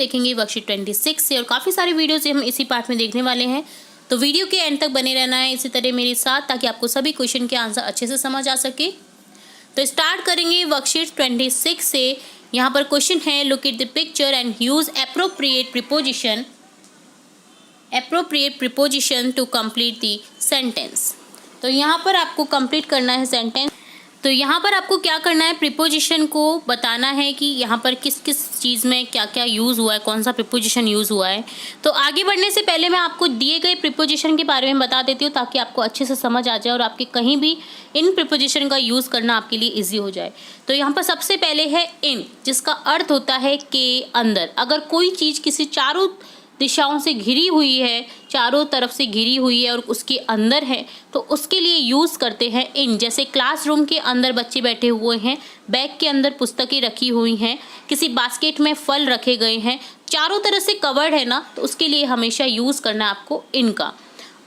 देखेंगे वर्कशीट 26 से और काफ़ी सारे वीडियोस हम इसी पार्ट में देखने वाले हैं, तो वीडियो के एंड तक बने रहना है इसी तरह मेरे साथ, ताकि आपको सभी क्वेश्चन के आंसर अच्छे से समझ आ सके। तो स्टार्ट करेंगे वर्कशीट 26 से। यहाँ पर क्वेश्चन है, look at the picture and use appropriate preposition to complete the sentence. तो यहाँ पर आपको कंप्लीट करना है सेंटेंस। तो यहाँ पर आपको क्या करना है, प्रीपोजिशन को बताना है कि यहाँ पर किस किस चीज़ में क्या क्या यूज़ हुआ है, कौन सा प्रीपोजिशन यूज़ हुआ है। तो आगे बढ़ने से पहले मैं आपको दिए गए प्रीपोजिशन के बारे में बता देती हूँ, ताकि आपको अच्छे से समझ आ जाए और आपके कहीं भी इन प्रीपोजिशन का यूज़ करना आपके लिए ईजी हो जाए। तो यहाँ पर सबसे पहले है इन, जिसका अर्थ होता है के अंदर। अगर कोई चीज़ किसी चारों दिशाओं से घिरी हुई है, चारों तरफ से घिरी हुई है और उसके अंदर है, तो उसके लिए यूज़ करते हैं इन। जैसे क्लासरूम के अंदर बच्चे बैठे हुए हैं, बैग के अंदर पुस्तकें रखी हुई हैं, किसी बास्केट में फल रखे गए हैं, चारों तरफ से कवर्ड है ना, तो उसके लिए हमेशा यूज़ करना है आपको इन का।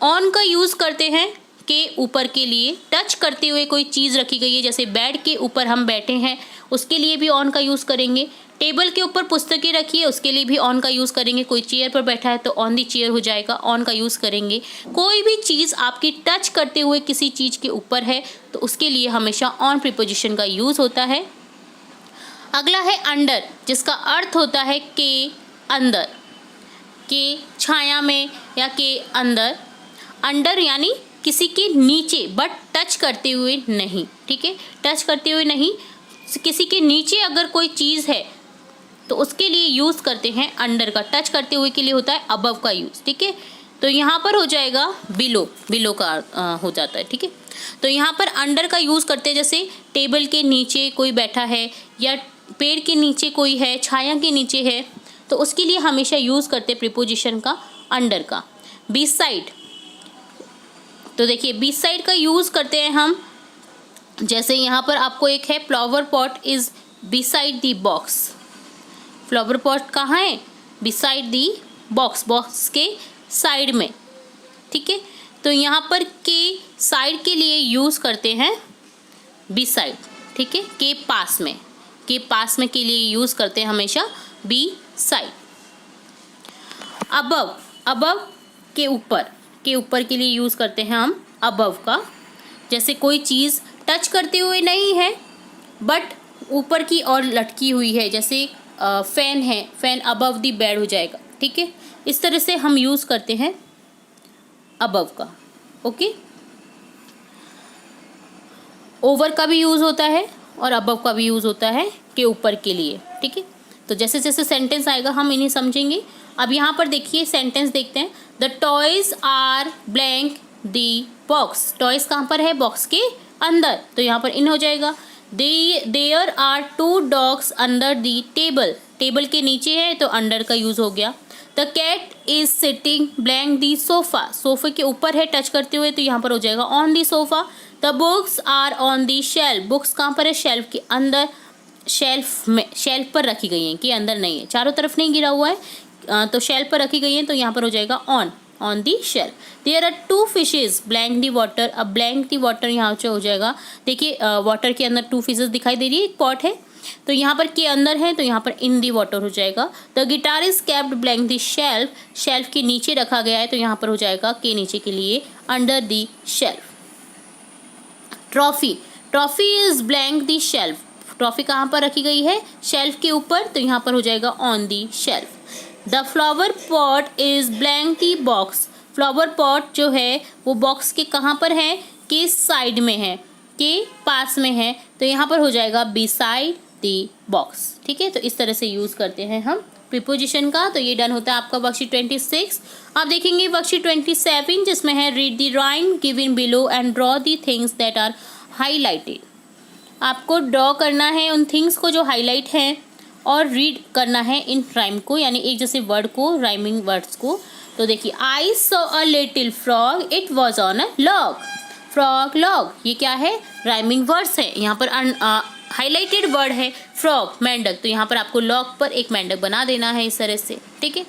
ऑन का यूज़ करते हैं के ऊपर के लिए, टच करते हुए कोई चीज़ रखी गई है, जैसे बेड के ऊपर हम बैठे हैं, उसके लिए भी ऑन का यूज़ करेंगे। टेबल के ऊपर पुस्तकें रखी है, उसके लिए भी ऑन का यूज़ करेंगे। कोई चेयर पर बैठा है तो ऑन दी चेयर हो जाएगा, ऑन का यूज़ करेंगे। कोई भी चीज़ आपकी टच करते हुए किसी चीज़ के ऊपर है, तो उसके लिए हमेशा ऑन प्रीपोजिशन का यूज़ होता है। अगला है अंडर, जिसका अर्थ होता है के अंदर, के छाया में या के अंदर। अंडर यानी किसी के नीचे, बट टच करते हुए नहीं, ठीक है, टच करते हुए नहीं, किसी के नीचे अगर कोई चीज़ है तो उसके लिए यूज़ करते हैं अंडर का। टच करते हुए के लिए होता है अबव का यूज़, ठीक है। तो यहाँ पर हो जाएगा बिलो, बिलो का हो जाता है, ठीक है। तो यहाँ पर अंडर का यूज़ करते हैं, जैसे टेबल के नीचे कोई बैठा है या पेड़ के नीचे कोई है, छाया के नीचे है, तो उसके लिए हमेशा यूज़ करते हैं प्रीपोजिशन का अंडर का। बिसाइड, तो देखिए बिसाइड का यूज़ करते हैं हम, जैसे यहाँ पर आपको एक है, flower pot is beside the box. Flower pot कहाँ है, बिसाइड दी बॉक्स, बॉक्स के साइड में, ठीक है। तो यहाँ पर के साइड के लिए यूज़ करते हैं बिसाइड, ठीक है, के पास में, के पास में के लिए यूज़ करते हैं हमेशा बी साइड। अबव, अबव के ऊपर, के ऊपर के लिए यूज़ करते हैं हम अबव का। जैसे कोई चीज़ टच करते हुए नहीं है बट ऊपर की ओर लटकी हुई है, जैसे फैन है, फैन अबव दी बेड हो जाएगा, ठीक है। इस तरह से हम यूज़ करते हैं अबव का, ओके। ओवर का भी यूज़ होता है और अबव का भी यूज़ होता है के ऊपर के लिए, ठीक है। तो जैसे जैसे सेंटेंस आएगा हम इन्हें समझेंगे। अब यहाँ पर देखिए सेंटेंस देखते हैं। The toys are blank the box. Toys कहाँ पर है, बॉक्स के अंदर, तो यहाँ पर इन हो जाएगा। There are two dogs under the table. Table के नीचे है तो अंडर का यूज़ हो गया। The cat is sitting blank the sofa. सोफे के ऊपर है टच करते हुए, तो यहाँ पर हो जाएगा on the sofa. The books are on the shelf. Books कहाँ पर है, शेल्फ के अंदर, शेल्फ में, शेल्फ पर रखी गई हैं, कि अंदर नहीं है, चारों तरफ नहीं गिरा हुआ है, तो शेल्फ पर रखी गई हैं, तो यहाँ पर हो जाएगा on the shelf. There are two fishes blank the water. अब ब्लैंक दी वाटर यहाँ से हो जाएगा, देखिए वाटर के अंदर टू फिशेज दिखाई दे रही है, एक पॉट है, तो यहाँ पर के अंदर है, तो यहाँ पर इन दी वाटर हो जाएगा। The guitar is capped blank the shelf. Shelf के नीचे रखा गया है, तो यहाँ पर हो जाएगा के नीचे के लिए under the shelf. Trophy, trophy is blank the shelf. Trophy कहाँ पर रखी गई है, शेल्फ के ऊपर, तो यहाँ पर हो जाएगा on the shelf. The flower pot is blank the box. Flower pot जो है वो बॉक्स के कहाँ पर है, के साइड में है, के पास में है, तो यहाँ पर हो जाएगा बिसाइड दी बॉक्स, ठीक है। तो इस तरह से यूज़ करते हैं हम प्रीपोजिशन का। तो ये डन होता है आपका वर्कशीट 26। अब देखेंगे वर्कशीट 27, जिसमें है read the rhyme given below and draw the things that are highlighted. आपको ड्रॉ करना है उन थिंग्स को जो हाईलाइट हैं और रीड करना है इन राइम को, यानी एक जैसे वर्ड को, राइमिंग वर्ड्स को। तो देखिए, I saw a little frog it was on a log. Frog, log, ये क्या है, राइमिंग वर्ड्स है। यहाँ पर हाईलाइटेड वर्ड है फ्रॉग, मेंढक, तो यहाँ पर आपको लॉग पर एक मेंढक बना देना है इस तरह से, ठीक है।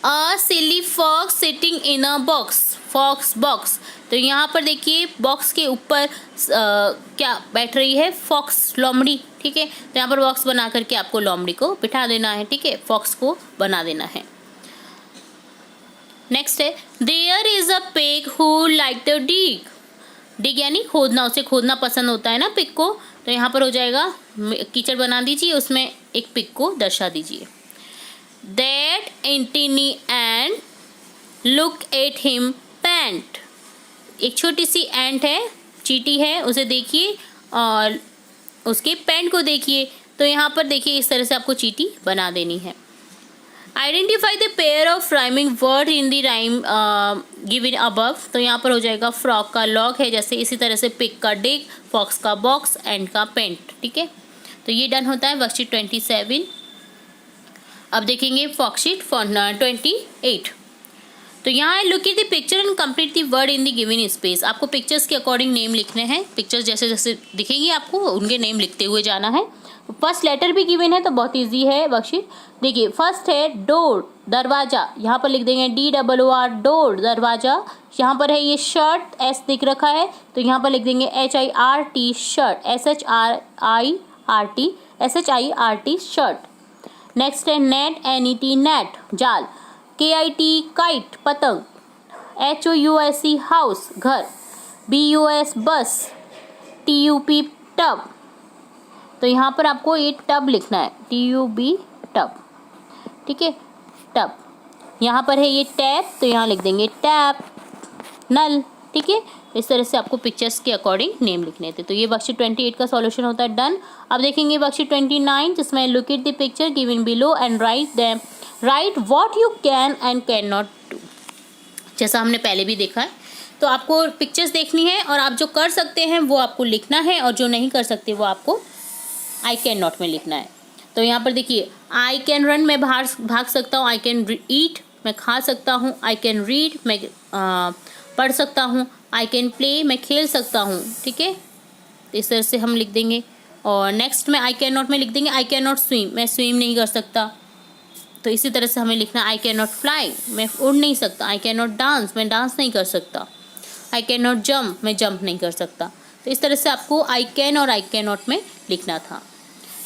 A silly fox sitting in a box, fox box. तो यहाँ पर देखिए बॉक्स के ऊपर क्या बैठ रही है, फॉक्स, लोमड़ी। ठीक है, तो यहाँ पर बॉक्स बना करके आपको लोमड़ी को बिठा देना है। ठीक है, फॉक्स को बना देना है। नेक्स्ट है there is a pig who like the dig, dig यानी खोदना, उसे खोदना पसंद होता है ना पिग को। तो यहाँ पर हो जाएगा कीचड़ बना दीजिए, उसमें एक पिग को दर्शा दीजिए। That Antony and look at him pant, एक छोटी सी एंट है, चींटी है, उसे देखिए और उसके पैंट को देखिए। तो यहाँ पर देखिए इस तरह से आपको चींटी बना देनी है। Identify the pair of rhyming word in the rhyme given above. तो यहाँ पर हो जाएगा फ्रॉक का लॉग है, जैसे इसी तरह से पिग का डिग, फॉक्स का बॉक्स, एंड का पेंट। ठीक है, तो ये डन होता है वर्कशीट 27। अब देखेंगे वर्कशीट 28। तो यहाँ है look at the picture and complete the word in the given space. आपको पिक्चर्स के अकॉर्डिंग नेम लिखने हैं, पिक्चर्स जैसे जैसे दिखेंगी आपको उनके नेम लिखते हुए जाना है। फर्स्ट लेटर भी गिवन है तो बहुत इजी है वर्कशीट। देखिए फर्स्ट है डोर, दरवाजा, यहाँ पर लिख देंगे DOOR, डोर, दरवाजा। यहाँ पर है ये शर्ट, S दिख रखा है तो यहाँ पर लिख देंगे HIRT, shirt, SHIRT, shirt. Next है नेट, NET, नेट, जाल, KIT, काइट, पतंग, HOUSE, हाउस, घर, BUS, बस, TUP, टब। तो यहाँ पर आपको ये टब लिखना है, TUB, टब। ठीक है, टब। यहाँ पर है ये टैप, तो यहाँ लिख देंगे टैप, नल। ठीक है, इस तरह से आपको पिक्चर्स के अकॉर्डिंग नेम लिखने थे। तो ये वर्कशीट 28 का सॉल्यूशन होता है डन। अब देखेंगे वर्कशीट 29 जिसमें look at the picture given below and right what you can and can not do. जैसा हमने पहले भी देखा है, तो आपको पिक्चर्स देखनी है और आप जो कर सकते हैं वो आपको लिखना है और जो नहीं कर सकते वो आपको आई कैन नॉट में लिखना है। तो यहाँ पर देखिए आई कैन रन, मैं भाग सकता हूँ, आई कैन ईट, मैं खा सकता हूँ, आई कैन रीड, मैं पढ़ सकता हूँ, आई कैन प्ले, मैं खेल सकता हूँ। ठीक है, इस तरह से हम लिख देंगे। और नेक्स्ट में आई कैन नॉट में लिख देंगे आई कैन नॉट स्विम, मैं स्विम नहीं कर सकता। तो इसी तरह से हमें लिखना आई कैन नॉट फ्लाई, मैं उड़ नहीं सकता। आई कैन नॉट डांस, मैं डांस नहीं कर सकता। आई कैन नॉट जम्प, मैं जंप नहीं कर सकता। तो इस तरह से आपको आई कैन और आई कैन नॉट में लिखना था।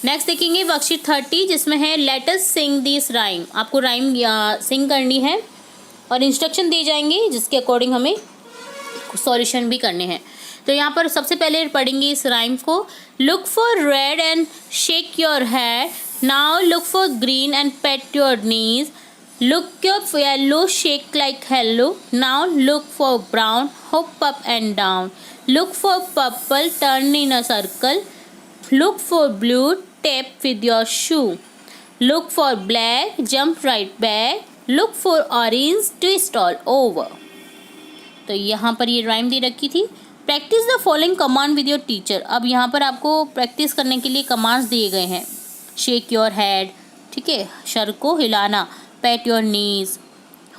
नेक्स्ट देखेंगे वर्कशीट 30 जिसमें है let us Singh this rhyme. आपको राइम सिंग करनी है और इंस्ट्रक्शन दिए जाएंगे जिसके अकॉर्डिंग हमें सॉल्यूशन भी करने हैं। तो यहाँ पर सबसे पहले पढ़ेंगे इस राइम को। Look for red and shake your head, now look for green and pet your knees, look your yellow shake like hello, now look for brown hop up and down, look for purple turn in a circle, look for blue tap with your shoe, look for black jump right back, look for orange twist all over। तो यहाँ पर ये rhyme दे रखी थी। Practice the following command with your teacher. अब यहाँ पर आपको प्रैक्टिस करने के लिए कमांड्स दिए गए हैं। शेक योर हेड, ठीक है, सर को हिलाना, pat your knees,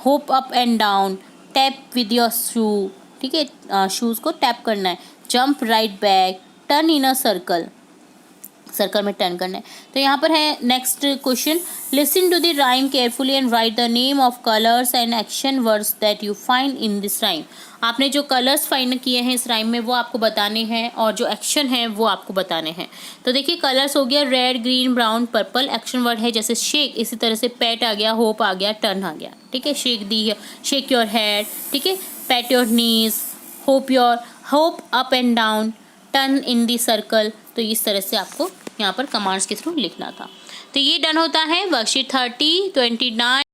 hop up and down, tap with your shoe, ठीक है, शूज़ को टैप करना है, jump right back, turn in a circle, circle में टर्न करना है। तो यहाँ पर है next question, listen to the rhyme carefully and write the name of colours and action words that you find in this rhyme. आपने जो colours find किए हैं इस राइम में वो आपको बताने हैं और जो एक्शन है वो आपको बताने हैं। तो देखिए कलर्स हो गया red, green, brown, purple. Action word है जैसे शेक, इसी तरह से पैट आ गया, होप आ गया, टर्न आ गया, ठीक है, शेक दी है, शेक योर हेड, ठीक है, PAT your knees, hop up and down, turn in the circle. तो इस तरह से आपको यहाँ पर कमांड्स के थ्रू लिखना था। तो ये डन होता है वर्कशीट 30, 29।